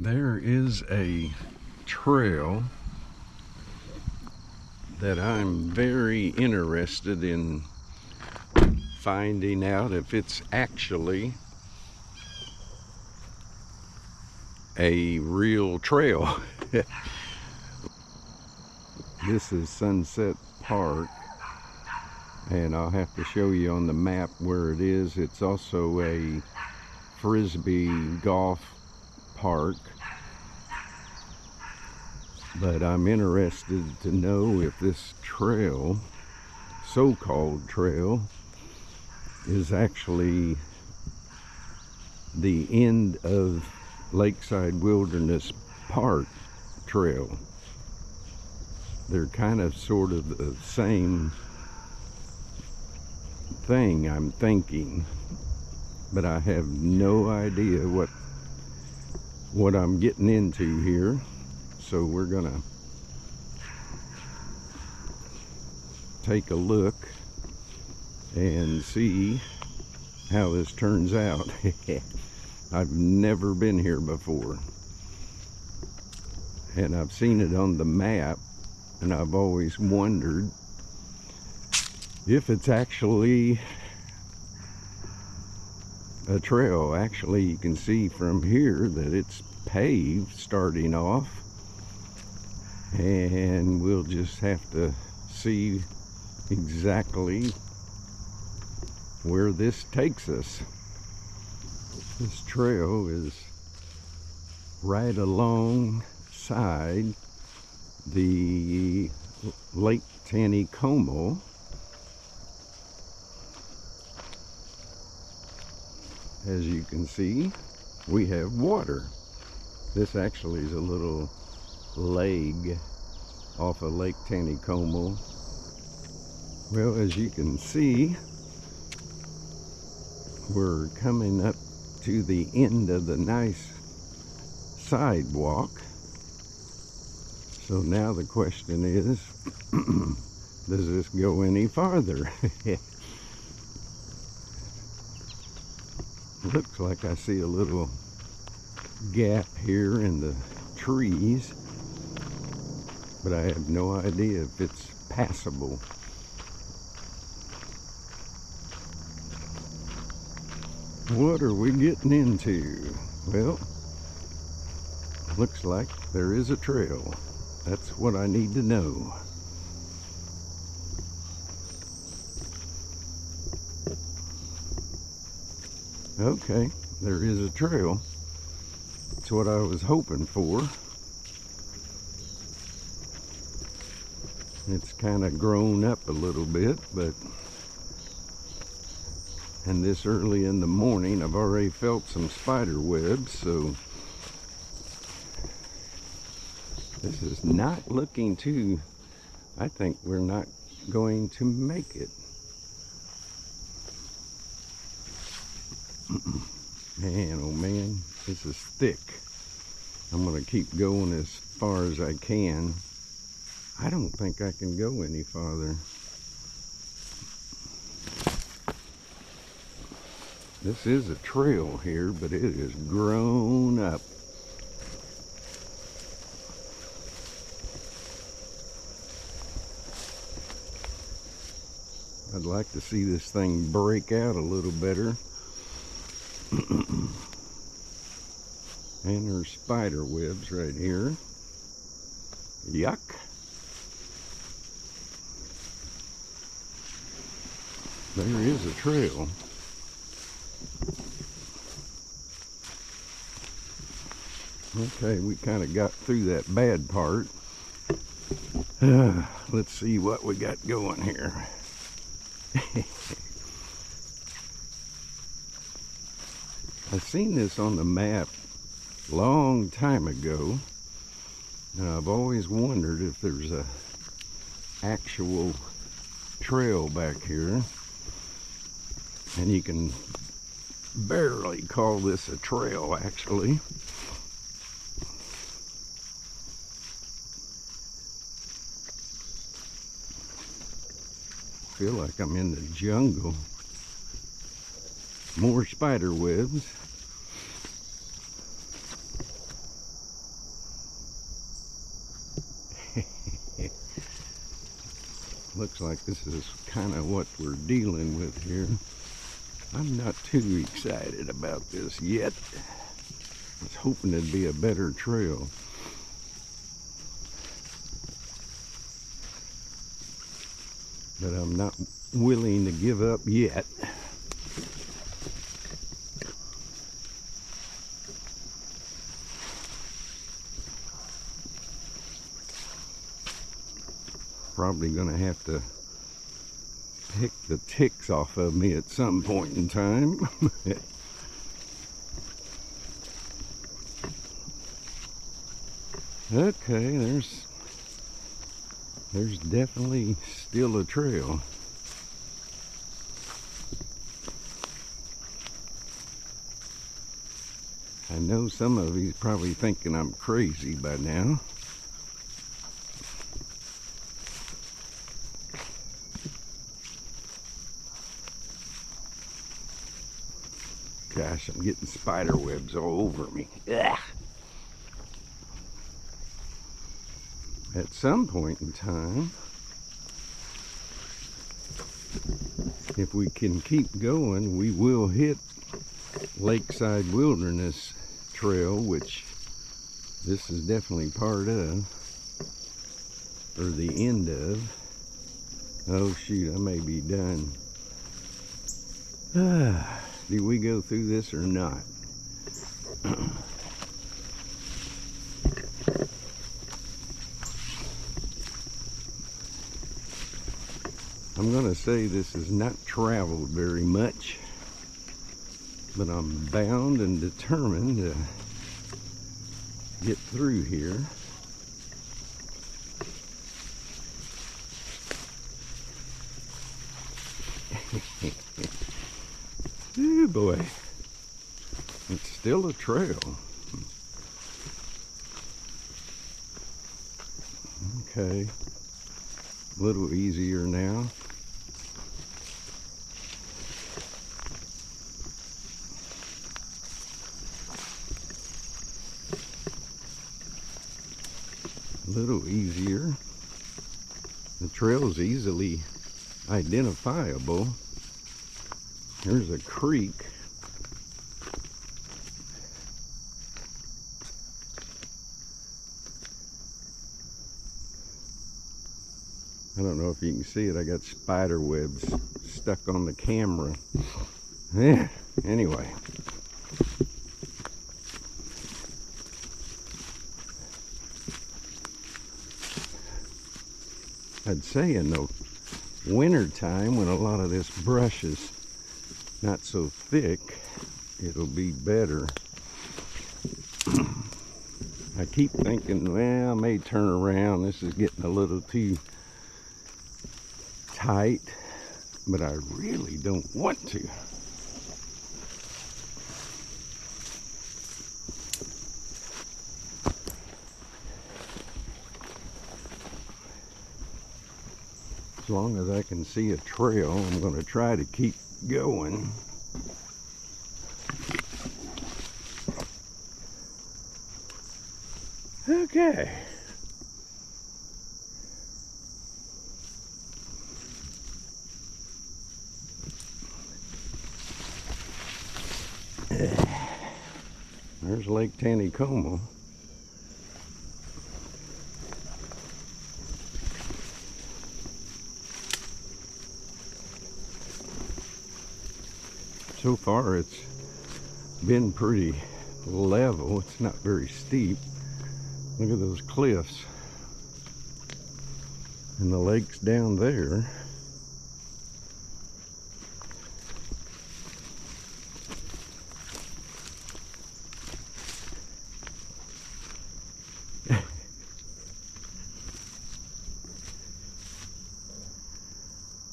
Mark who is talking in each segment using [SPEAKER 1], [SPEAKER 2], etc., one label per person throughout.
[SPEAKER 1] There is a trail that I'm very interested in finding out if it's actually a real trail. This is Sunset Park, and I'll have to show you on the map where it is. It's also a frisbee golf park, but I'm interested to know if this trail, so-called trail, is actually the end of Lakeside Wilderness Park trail. They're kind of sort of the same thing, I'm thinking, but I have no idea what I'm getting into here. So we're gonna take a look and see how this turns out. I've never been here before, and I've seen it on the map, and I've always wondered if it's actually a trail. Actually, you can see from here that it's paved starting off, and we'll just have to see exactly where this takes us. This trail is right alongside the Lake Taneycomo. As you can see, we have water. This actually is a little leg off of Lake Taneycomo. Well, as you can see, we're coming up to the end of the nice sidewalk. So now the question is, does this go any farther? Looks like I see a little gap here in the trees, but I have no idea if it's passable. What are we getting into? Well, looks like there is a trail. That's what I need to know. Okay, there is a trail. That's what I was hoping for. It's kind of grown up a little bit, but and this early in the morning I've already felt some spider webs, so this is not looking too, I think we're not going to make it. Man, oh man, this is thick. I'm gonna keep going as far as I can. I don't think I can go any farther. This is a trail here, but it is grown up. I'd like to see this thing break out a little better. And there's spider webs right here. Yuck. There is a trail. Okay, we kind of got through that bad part. Let's see what we got going here. I've seen this on the map a long time ago, and I've always wondered if there's a actual trail back here. And you can barely call this a trail, actually. I feel like I'm in the jungle. More spider webs. looks like this is kind of what we're dealing with here. I'm not too excited about this yet. I was hoping it'd be a better trail. But I'm not willing to give up yet. Probably gonna have to pick the ticks off of me at some point in time. Okay, there's definitely still a trail. I know some of you's probably thinking I'm crazy by now. Gosh, I'm getting spider webs all over me. Ugh. At some point in time, if we can keep going, we will hit Lakeside Wilderness Trail, which this is definitely part of, or the end of. Oh shoot, I may be done. Do we go through this or not? I'm gonna say this is not traveled very much, but I'm bound and determined to get through here. Oh boy, it's still a trail. Okay, a little easier now. A little easier. The trail's easily identifiable. There's a creek. I don't know if you can see it. I got spider webs stuck on the camera. Yeah, anyway. I'd say in the winter time, when a lot of this brush is not so thick, it'll be better. I keep thinking, well, I may turn around. This is getting a little too tight, but I really don't want to. As long as I can see a trail, I'm going to try to keep going. Okay. There's Lake Taneycomo. So far it's been pretty level. It's not very steep. Look at those cliffs. And the lake's down there.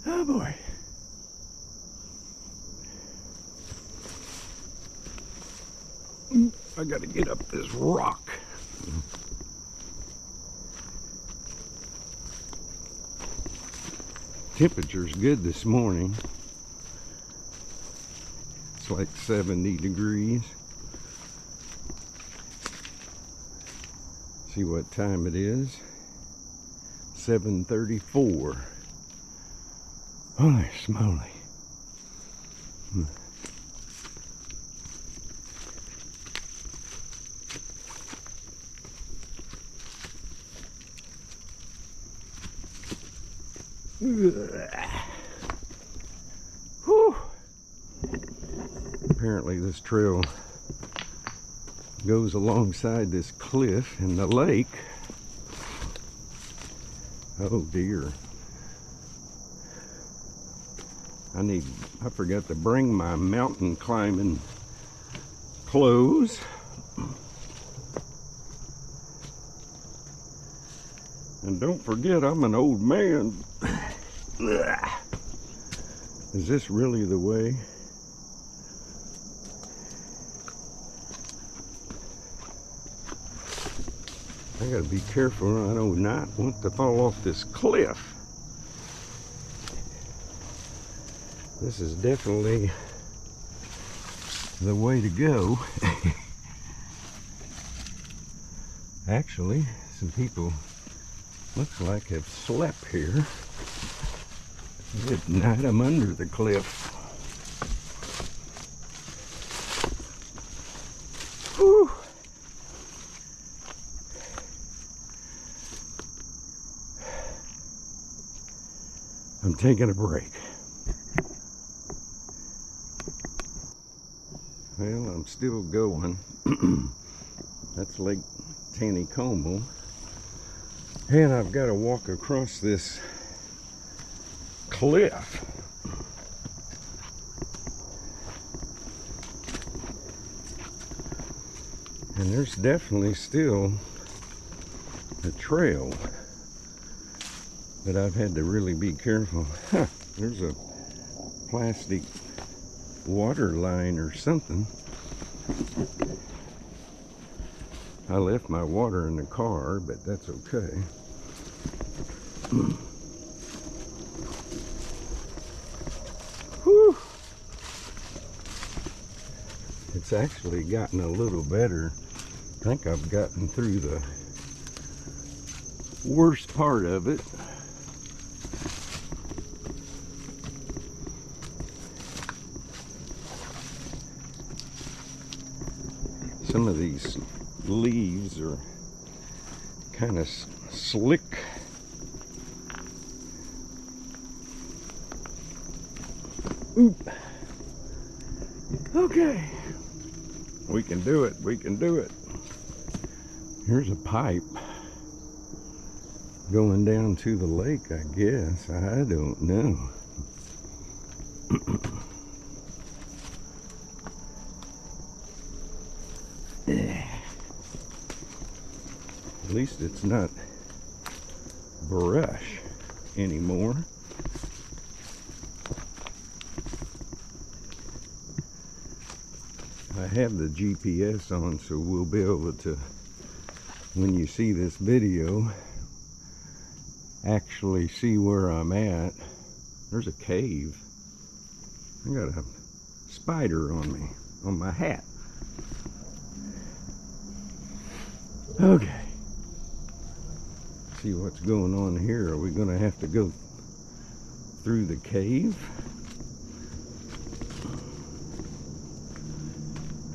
[SPEAKER 1] Oh boy. I gotta get up this rock. Temperature's good this morning. It's like 70 degrees. See what time it is. 7:34. Holy smoly. Whew. Apparently this trail goes alongside this cliff in the lake. Oh dear. I forgot to bring my mountain climbing clothes. And don't forget, I'm an old man. Is this really the way? I gotta be careful. I do not want to fall off this cliff. This is definitely the way to go. Actually, some people looks like have slept here. Good night, I'm under the cliff. Whew. I'm taking a break. Well, I'm still going. That's Lake Taneycomo. And I've got to walk across this cliff. And there's definitely still a trail, but I've had to really be careful. Huh, there's a plastic water line or something. I left my water in the car, but that's okay. Whew. It's actually gotten a little better. I think I've gotten through the worst part of it. Some of these leaves are kind of slick. Oop. Okay, we can do it, we can do it. Here's a pipe going down to the lake, I guess. I don't know. At least it's not brush anymore. I have the GPS on, so we'll be able to, when you see this video, actually see where I'm at. There's a cave. I got a spider on me, on my hat. Okay. See what's going on here. Are we gonna have to go through the cave?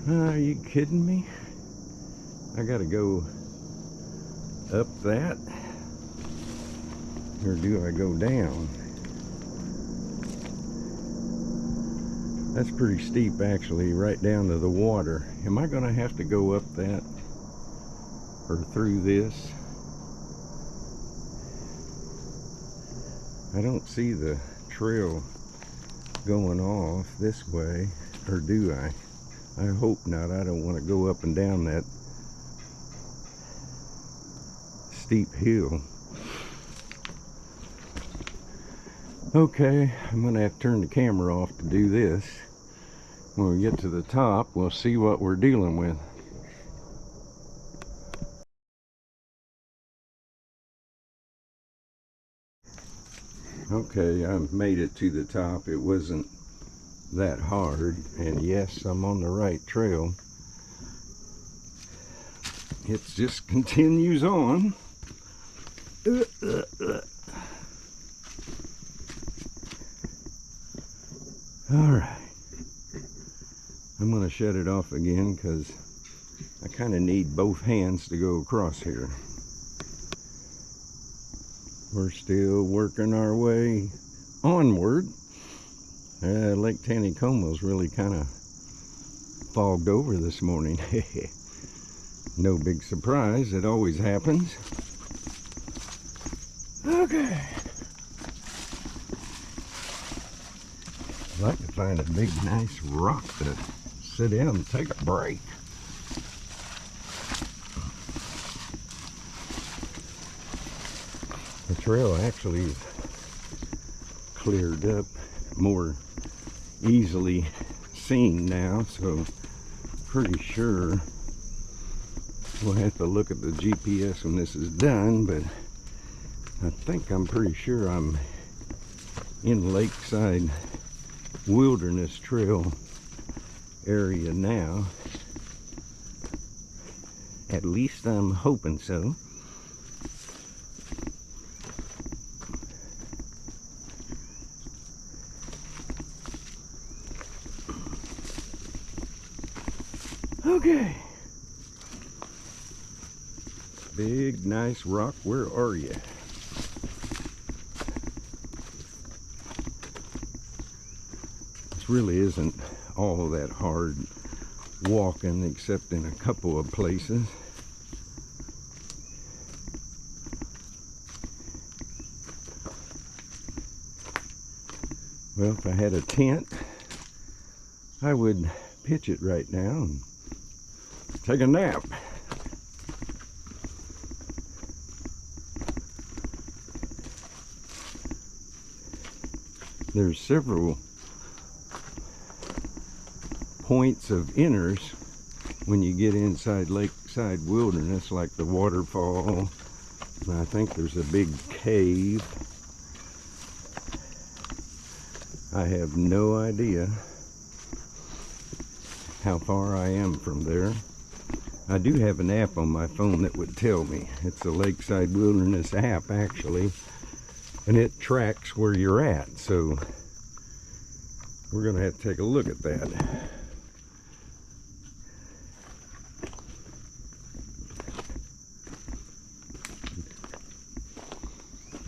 [SPEAKER 1] Are you kidding me? I gotta go up that, or do I go down? That's pretty steep, actually, right down to the water. Am I gonna have to go up that or through this? I don't see the trail going off this way, or do I? I hope not. I don't want to go up and down that steep hill. Okay, I'm going to have to turn the camera off to do this. When we get to the top, we'll see what we're dealing with. Okay, I made it to the top. It wasn't that hard, and yes, I'm on the right trail. It just continues on. Alright, I'm going to shut it off again because I kind of need both hands to go across here. We're still working our way onward. Lake Taneycomo's really kind of fogged over this morning. No big surprise, it always happens. Okay. I'd like to find a big nice rock to sit down and take a break. The trail actually is cleared up, more easily seen now, so pretty sure we'll have to look at the GPS when this is done, but I'm pretty sure I'm in Lakeside Wilderness Trail area now. At least I'm hoping so. Okay. Big, nice rock, where are you? This really isn't all that hard walking, except in a couple of places. Well, if I had a tent, I would pitch it right now and take a nap. There's several points of interest when you get inside Lakeside Wilderness, like the waterfall, and I think there's a big cave. I have no idea how far I am from there. I do have an app on my phone that would tell me. It's a Lakeside Wilderness app, actually, and it tracks where you're at, so we're going to have to take a look at that.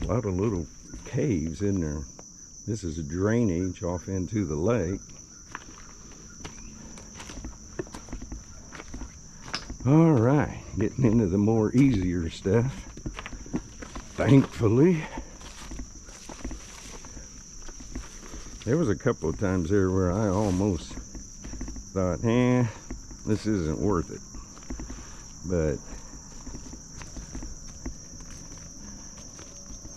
[SPEAKER 1] A lot of little caves in there. This is a drainage off into the lake. All right, getting into the more easier stuff, thankfully. There was a couple of times there where I almost thought, this isn't worth it. But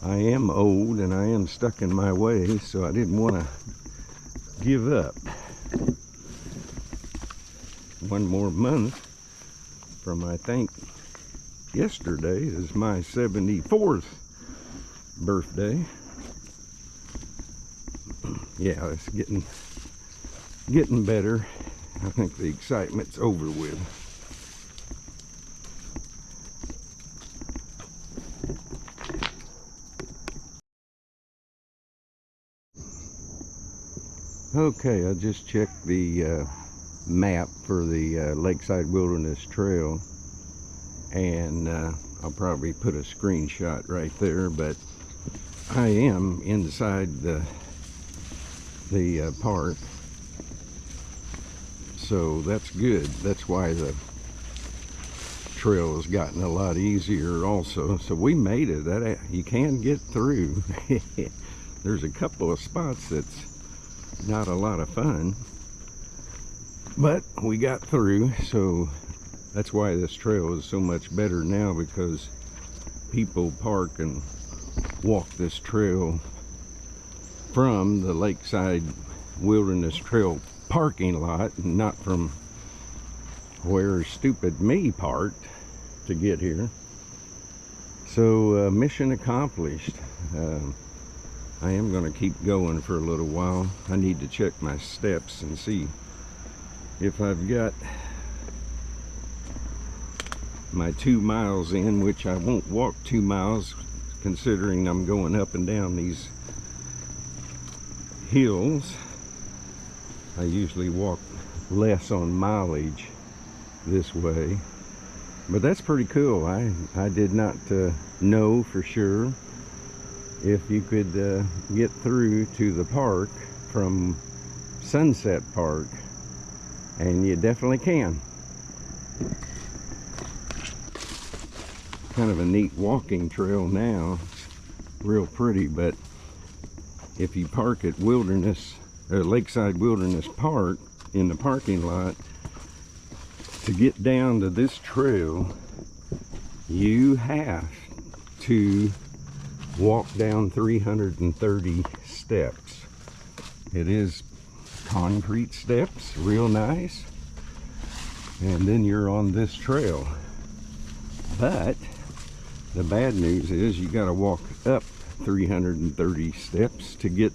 [SPEAKER 1] I am old and I am stuck in my ways, so I didn't want to give up. One more month from, I think, yesterday is my 74th birthday. Yeah, it's getting better. I think the excitement's over with. Okay, I just checked the map for the Lakeside Wilderness Trail, and I'll probably put a screenshot right there, but I am inside the park, so that's good. That's why the trail has gotten a lot easier also. So we made it. That you can get through. There's a couple of spots that's not a lot of fun, but we got through, so that's why this trail is so much better now, because people park and walk this trail from the Lakeside Wilderness Trail parking lot, and not from where stupid me parked to get here. So mission accomplished. I am going to keep going for a little while. I need to check my steps and see if I've got my 2 miles in, which I won't walk 2 miles considering I'm going up and down these hills. I usually walk less on mileage this way, but that's pretty cool. I did not know for sure if you could get through to the park from Sunset Park, and you definitely can. Kind of a neat walking trail now, real pretty, but if you park at Lakeside Wilderness Park in the parking lot, to get down to this trail, you have to walk down 330 steps. It is concrete steps, real nice, and then you're on this trail. But the bad news is you got to walk up 330 steps to get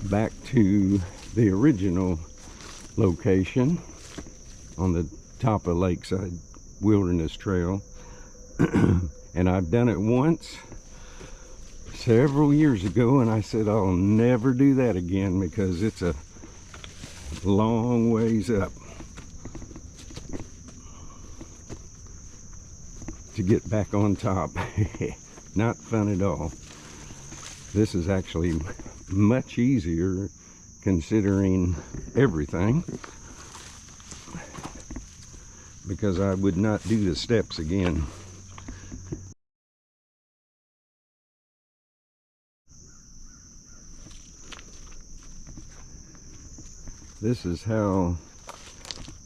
[SPEAKER 1] back to the original location on the top of Lakeside Wilderness Trail. And I've done it once several years ago, and I said I'll never do that again because it's a long ways up to get back on top. Not fun at all. This is actually much easier considering everything, because I would not do the steps again. This is how,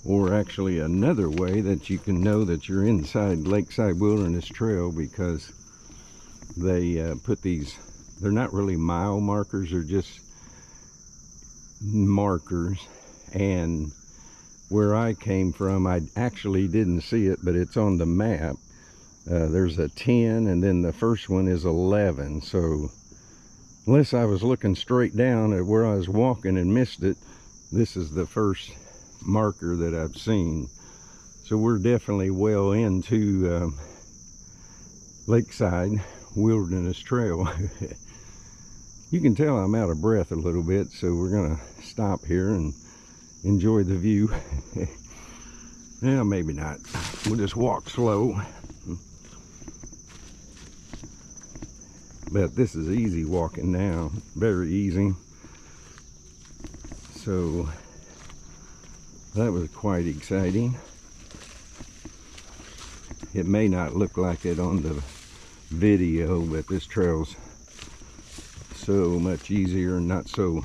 [SPEAKER 1] or actually another way that you can know that you're inside Lakeside Wilderness Trail, because they put these, they're not really mile markers, they're just markers. And where I came from, I actually didn't see it, but it's on the map. There's a 10, and then the first one is 11. So unless I was looking straight down at where I was walking and missed it, this is the first marker that I've seen. So we're definitely well into Lakeside Wilderness Trail. You can tell I'm out of breath a little bit, so we're gonna stop here and enjoy the view. Yeah, maybe not. We'll just walk slow. But this is easy walking now, very easy. So that was quite exciting. It may not look like it on the video, but this trail's so much easier and not so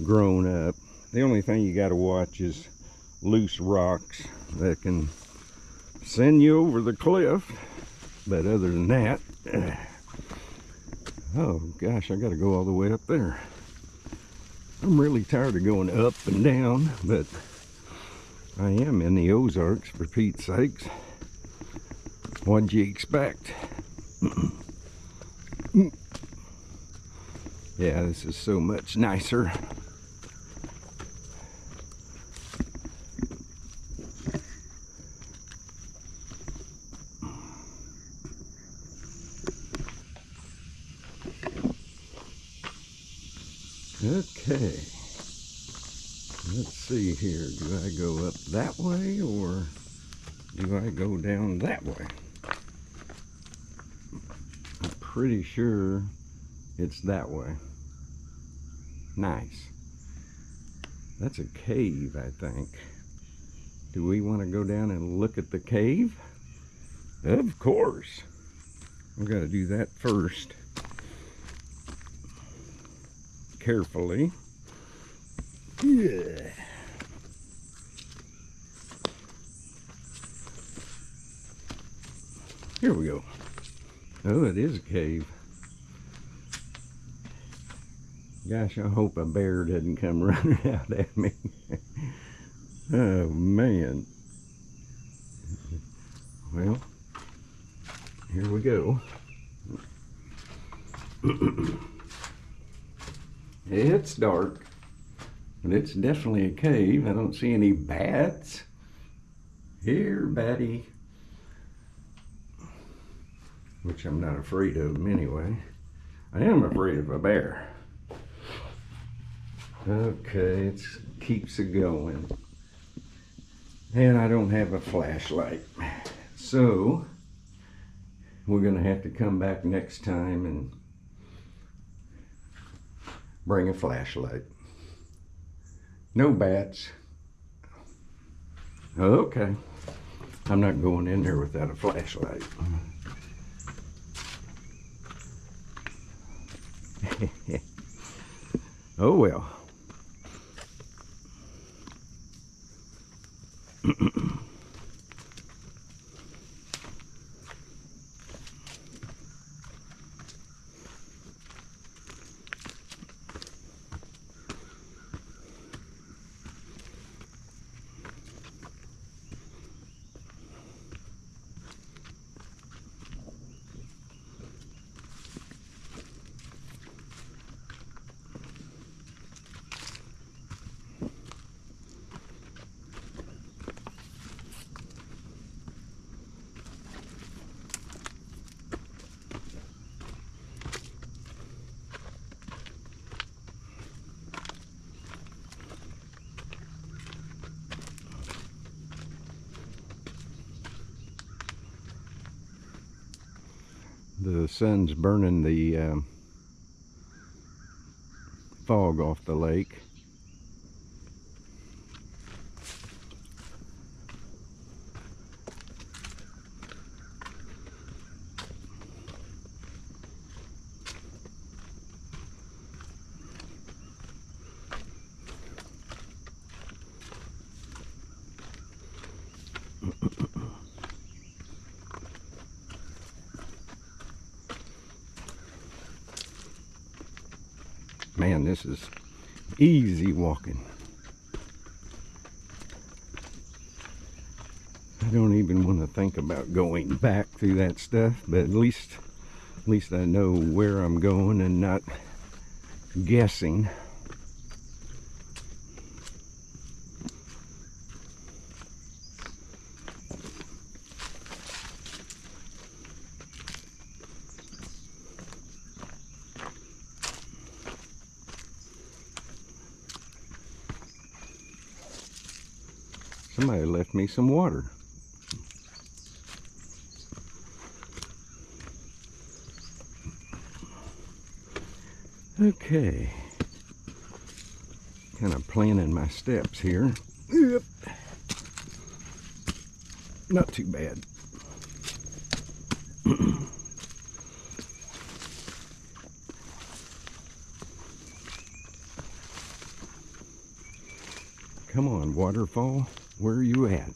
[SPEAKER 1] grown up. The only thing you got to watch is loose rocks that can send you over the cliff. But other than that, oh gosh, I got to go all the way up there. I'm really tired of going up and down, but I am in the Ozarks, for Pete's sakes. What'd you expect? Yeah, this is so much nicer. Okay, let's see here. Do I go up that way or do I go down that way? I'm pretty sure it's that way. Nice. That's a cave, I think. Do we want to go down and look at the cave? Of course. We've got to do that first. Carefully. Yeah. Here we go. Oh, it is a cave. Gosh, I hope a bear doesn't come running out at me. Oh, man. Well, here we go. It's dark, but it's definitely a cave. I don't see any bats. Here, batty. Which I'm not afraid of them anyway. I am afraid of a bear. Okay, it keeps it going. And I don't have a flashlight. So we're gonna have to come back next time and bring a flashlight. No bats. Okay. I'm not going in there without a flashlight. Oh well. The sun's burning the fog off the lake. Man, this is easy walking. I don't even want to think about going back through that stuff, but at least I know where I'm going and not guessing. Somebody left me some water. Okay, kind of planning my steps here. Yep. Not too bad. Come on, waterfall, where are you at?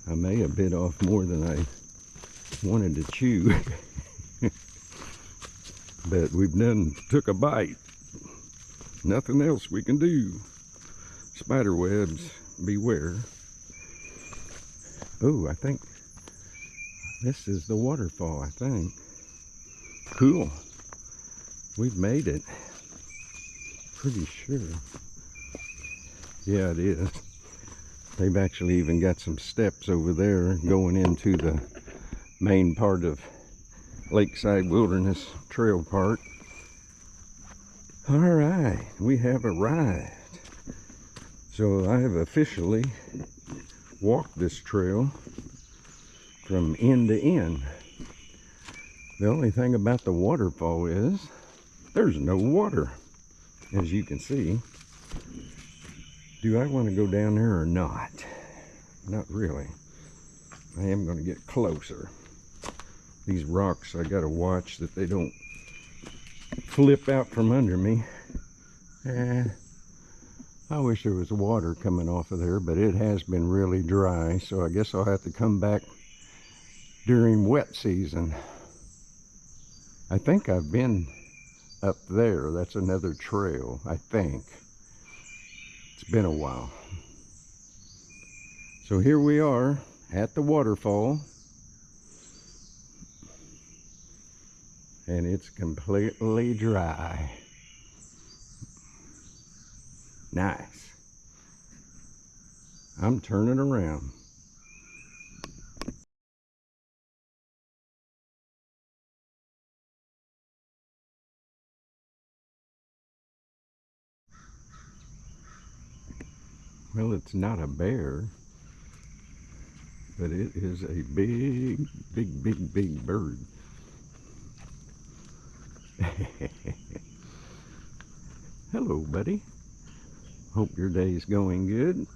[SPEAKER 1] I may have bit off more than I wanted to chew. But we've took a bite. Nothing else we can do. Spider webs, beware. Oh, I think this is the waterfall, I think. Cool. We've made it. Pretty sure. Yeah, it is. They've actually even got some steps over there going into the main part of Lakeside Wilderness Trail Park. All right, we have arrived. So I have officially walked this trail from end to end. The only thing about the waterfall is there's no water, as you can see. Do I want to go down there or not? Not really. I am going to get closer. These rocks, I got to watch that they don't flip out from under me. I wish there was water coming off of there, but it has been really dry, so I guess I'll have to come back during wet season. I think I've been up there. That's another trail, I think. It's been a while. So here we are at the waterfall. And it's completely dry. Nice. I'm turning around. Well, it's not a bear, but it is a big, big, big, big bird. Hello, buddy. Hope your day's going good.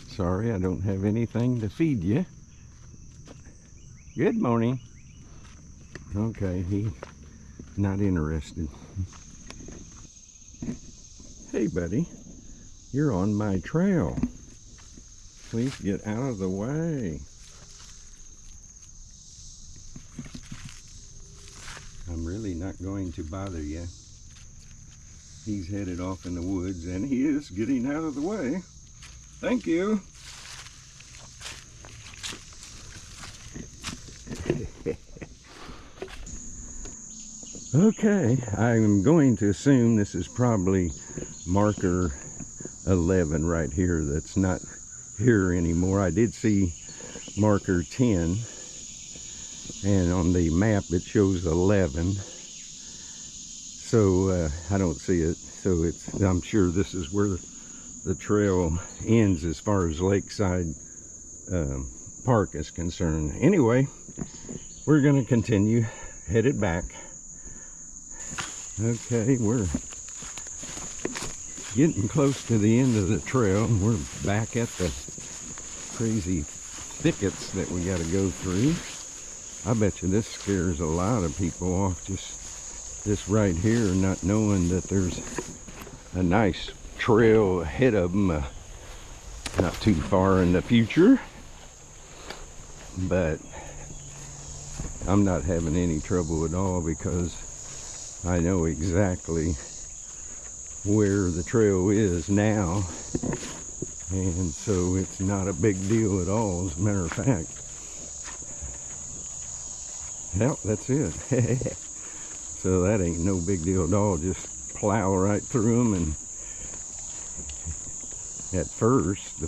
[SPEAKER 1] Sorry, I don't have anything to feed you. Good morning. Okay, he's not interested. Hey, buddy. You're on my trail. Please get out of the way. I'm really not going to bother you. He's headed off in the woods and he is getting out of the way. Thank you. Okay, I'm going to assume this is probably marker 11 right here. That's not here anymore. I did see marker 10, and on the map it shows 11. So I don't see it. So I'm sure this is where the trail ends as far as Lakeside Park is concerned. Anyway, we're going to continue headed back. Okay, we're getting close to the end of the trail. We're back at the crazy thickets that we got to go through. I bet you this scares a lot of people off, just this right here, not knowing that there's a nice trail ahead of them, not too far in the future. But I'm not having any trouble at all because I know exactly where the trail is now, and so it's not a big deal at all. As a matter of fact, well, that's it. So that ain't no big deal at all. Just plow right through them. And at first, the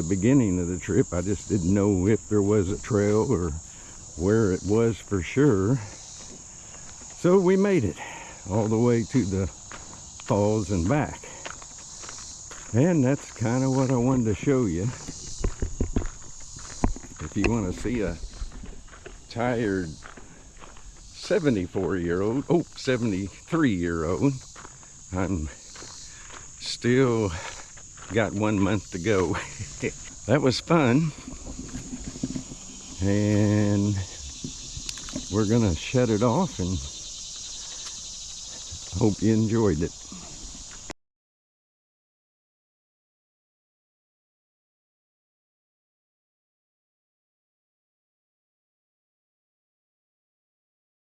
[SPEAKER 1] beginning of the trip, I just didn't know if there was a trail or where it was for sure. So we made it all the way to the falls and back. And that's kind of what I wanted to show you. If you want to see a tired 73-year-old, I'm still got 1 month to go. That was fun. And we're gonna shut it off and hope you enjoyed it.